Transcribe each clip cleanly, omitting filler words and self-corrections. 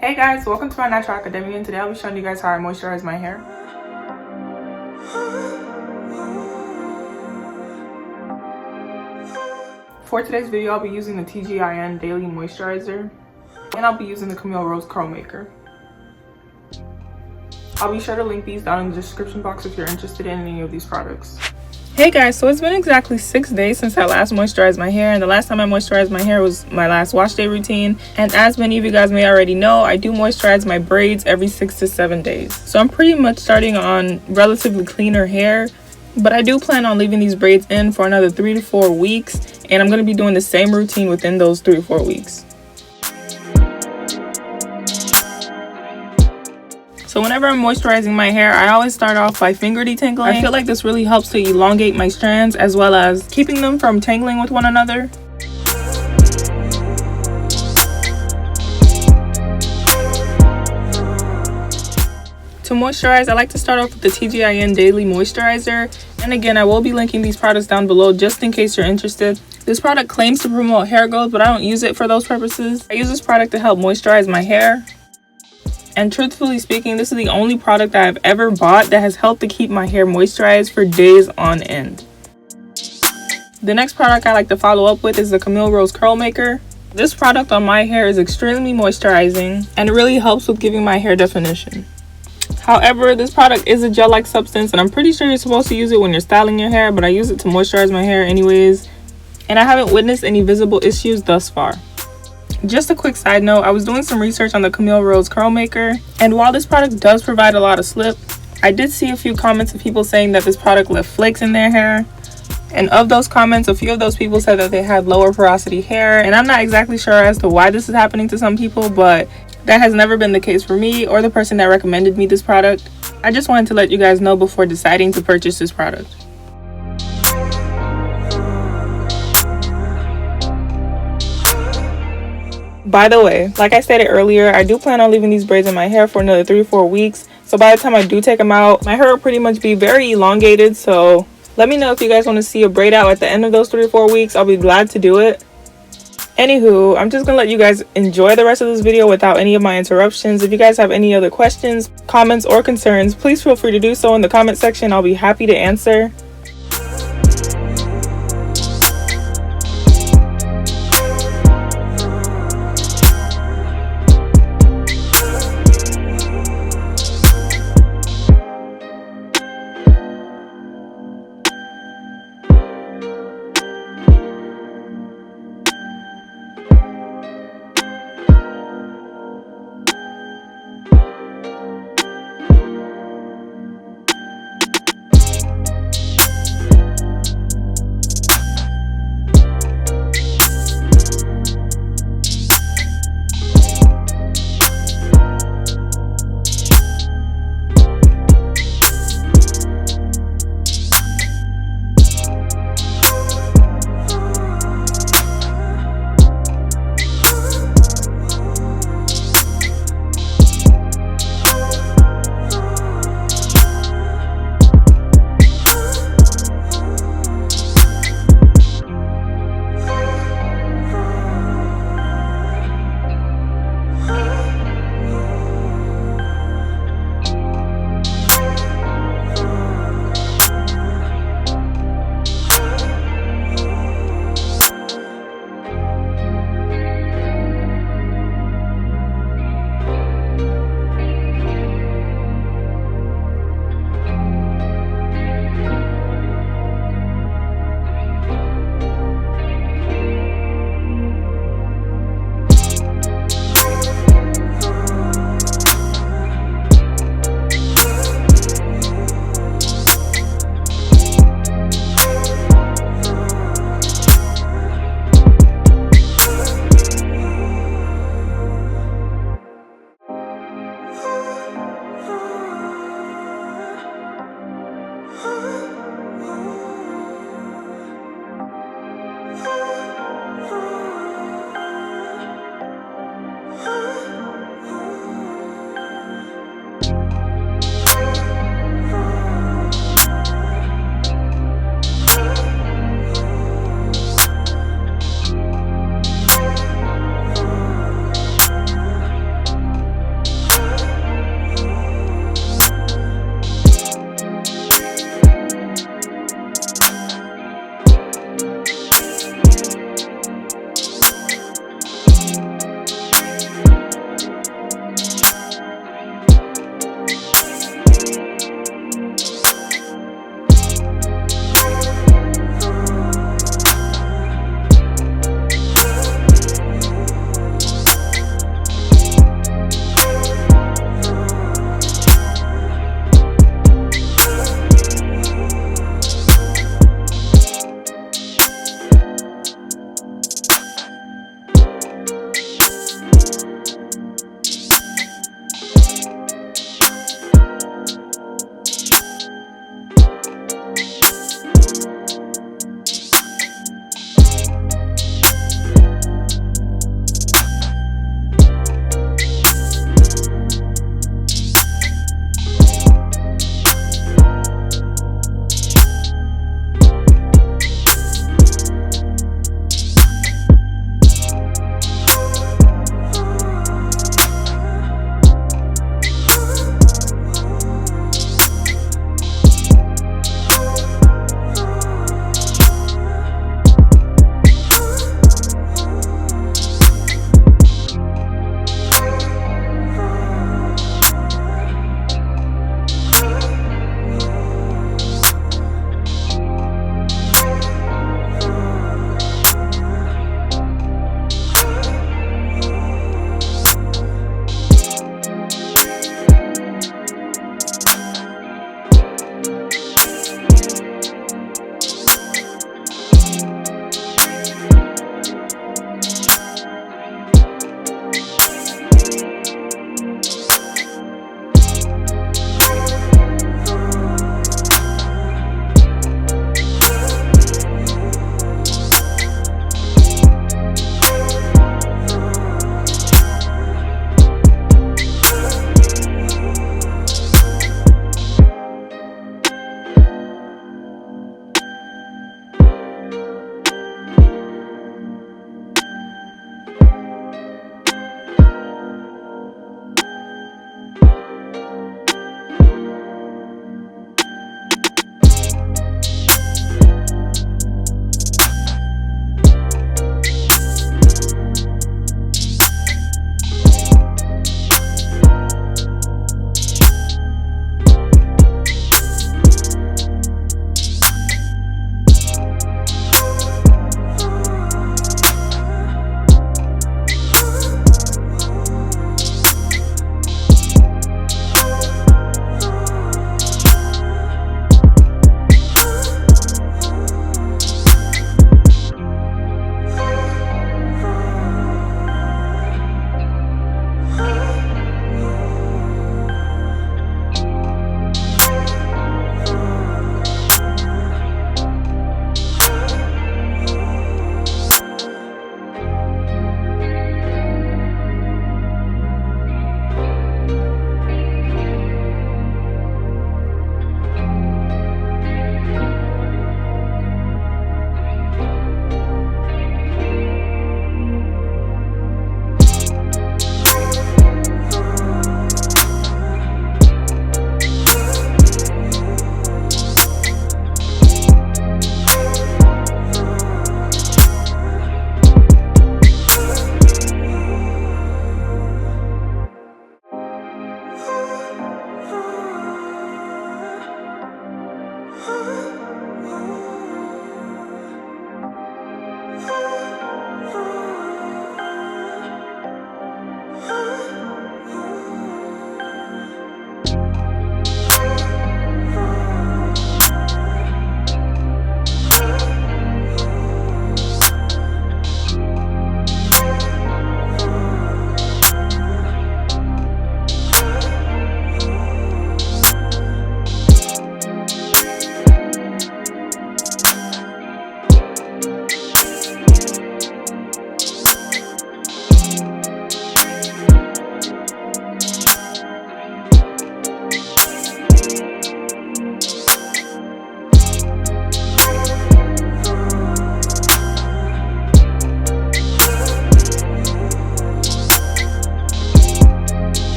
Hey guys, welcome to my Natural Academia, and today I'll be showing you guys how I moisturize my hair. For today's video, I'll be using the TGIN Daily Moisturizer, and I'll be using the Camille Rose Curl Maker. I'll be sure to link these down in the description box if you're interested in any of these products. Hey guys, so it's been exactly 6 days since I last moisturized my hair, and the last time I moisturized my hair was my last wash day routine. And as many of you guys may already know, I do moisturize my braids every 6 to 7 days. So I'm pretty much starting on relatively cleaner hair, but I do plan on leaving these braids in for another 3 to 4 weeks, and I'm going to be doing the same routine within those 3 to 4 weeks. So whenever I'm moisturizing my hair, I always start off by finger detangling. I feel like this really helps to elongate my strands as well as keeping them from tangling with one another. To moisturize, I like to start off with the TGIN Daily Moisturizer. And again, I will be linking these products down below just in case you're interested. This product claims to promote hair growth, but I don't use it for those purposes. I use this product to help moisturize my hair. And truthfully speaking, this is the only product that I've ever bought that has helped to keep my hair moisturized for days on end. The next product I like to follow up with is the Camille Rose Curl Maker. This product on my hair is extremely moisturizing and it really helps with giving my hair definition. However, this product is a gel-like substance and I'm pretty sure you're supposed to use it when you're styling your hair, but I use it to moisturize my hair anyways, and I haven't witnessed any visible issues thus far. Just a quick side note, I was doing some research on the Camille Rose Curl Maker, and while this product does provide a lot of slip, I did see a few comments of people saying that this product left flakes in their hair. And of those comments, a few of those people said that they had lower porosity hair, and I'm not exactly sure as to why this is happening to some people, but that has never been the case for me or the person that recommended me this product. I just wanted to let you guys know before deciding to purchase this product. By the way, like I stated earlier, I do plan on leaving these braids in my hair for another 3 to 4 weeks. So by the time I do take them out, my hair will pretty much be very elongated. So let me know if you guys want to see a braid out at the end of those 3 to 4 weeks. I'll be glad to do it. Anywho, I'm just going to let you guys enjoy the rest of this video without any of my interruptions. If you guys have any other questions, comments, or concerns, please feel free to do so in the comment section. I'll be happy to answer.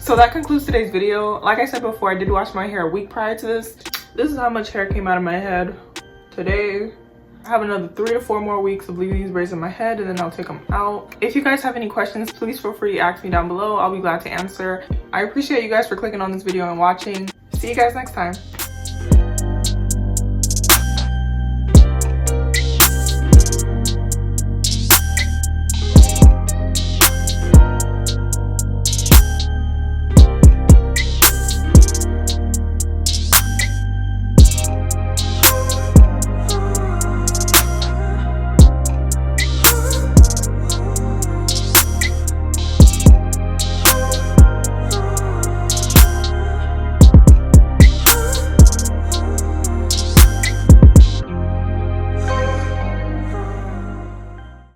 So that concludes today's video. Like I said before, I did wash my hair a week prior to this. This is how much hair came out of my head today. I have another 3 to 4 more weeks of leaving these braids in my head, and then I'll take them out. If you guys have any questions, please feel free to ask me down below. I'll be glad to answer. I appreciate you guys for clicking on this video and watching. See you guys next time.